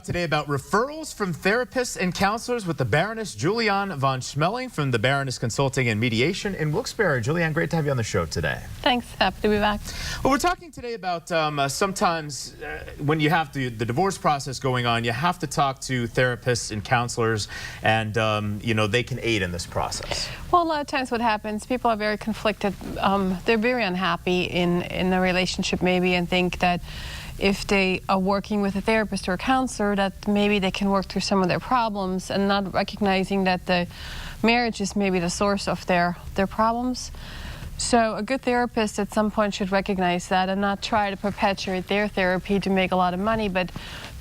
Today about referrals from therapists and counselors with the Baroness Juliane von Schmeling from the Baroness Consulting and Mediation in Wilkes-Barre. Juliane, great to have you on the show today. Thanks. Happy to be back. Well, we're talking today about sometimes when you have the divorce process going on, you have to talk to therapists and counselors, and they can aid in this process. Well, a lot of times what happens, people are very conflicted. They're very unhappy in a relationship maybe, and think that if they are working with a therapist or a counselor, that maybe they can work through some of their problems, and not recognizing that the marriage is maybe the source of their problems. So a good therapist at some point should recognize that and not try to perpetuate their therapy to make a lot of money, but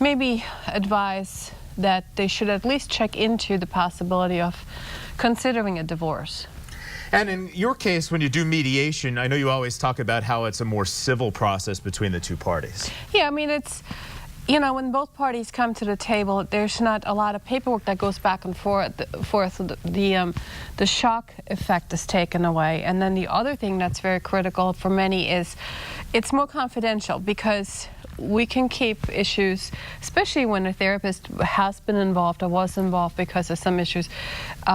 maybe advise that they should at least check into the possibility of considering a divorce. And in your case, when you do mediation, I know you always talk about how it's a more civil process between the two parties. Yeah, I mean, it's, when both parties come to the table, there's not a lot of paperwork that goes back and forth. The shock effect is taken away. And then the other thing that's very critical for many is it's more confidential, because we can keep issues, especially when a therapist has been involved or was involved because of some issues.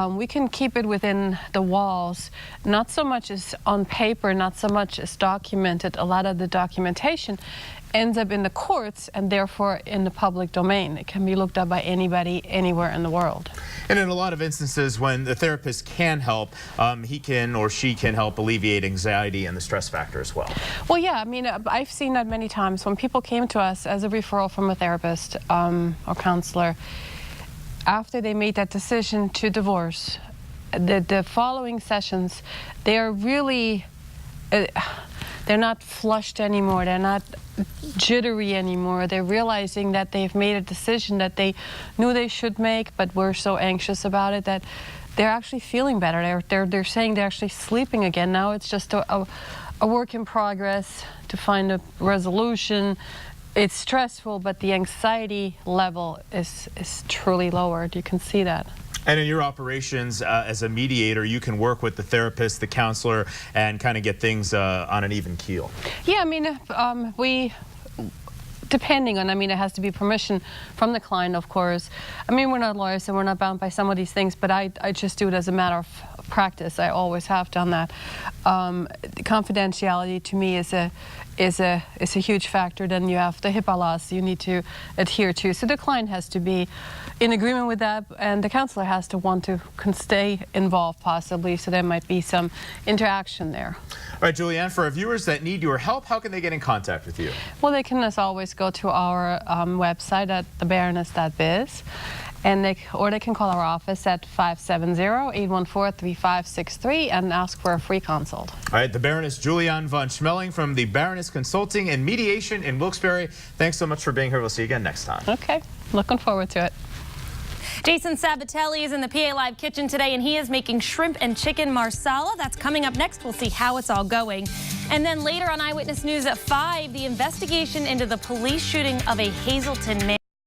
We can keep it within the walls, not so much as on paper, not so much as documented. A lot of the documentation ends up in the courts and therefore in the public domain. It can be looked up by anybody, anywhere in the world. And in a lot of instances, when the therapist can help, he can or she can help alleviate anxiety and the stress factor as well. Well, yeah, I mean, I've seen that many times. When people came to us as a referral from a therapist or counselor, after they made that decision to divorce, the following sessions, they're really, they're not flushed anymore. They're not jittery anymore. They're realizing that they've made a decision that they knew they should make, but were so anxious about it that they're actually feeling better. They're saying they're actually sleeping again. Now it's just a work in progress to find a resolution. It's stressful, but the anxiety level is truly lowered. You can see that. And in your operations as a mediator, you can work with the therapist, the counselor, and kind of get things on an even keel. Yeah, I mean, depending on, it has to be permission from the client, of course. I mean, we're not lawyers and we're not bound by some of these things, but I just do it as a matter of practice. I always have done that. Confidentiality to me is a huge factor. Then you have the HIPAA laws you need to adhere to. So the client has to be in agreement with that, and the counselor has to want to stay involved possibly, so there might be some interaction there. All right, Juliane, for our viewers that need your help, how can they get in contact with you? Well, they can, as always, go to our website at thebaroness.biz. Or they can call our office at 570-814-3563 and ask for a free consult. All right, the Baroness Juliane von Schmeling from the Baroness Consulting and Mediation in Wilkes-Barre. Thanks so much for being here. We'll see you again next time. Okay, looking forward to it. Jason Sabatelli is in the PA Live kitchen today, and he is making shrimp and chicken marsala. That's coming up next. We'll see how it's all going. And then later on Eyewitness News at 5, the investigation into the police shooting of a Hazleton man.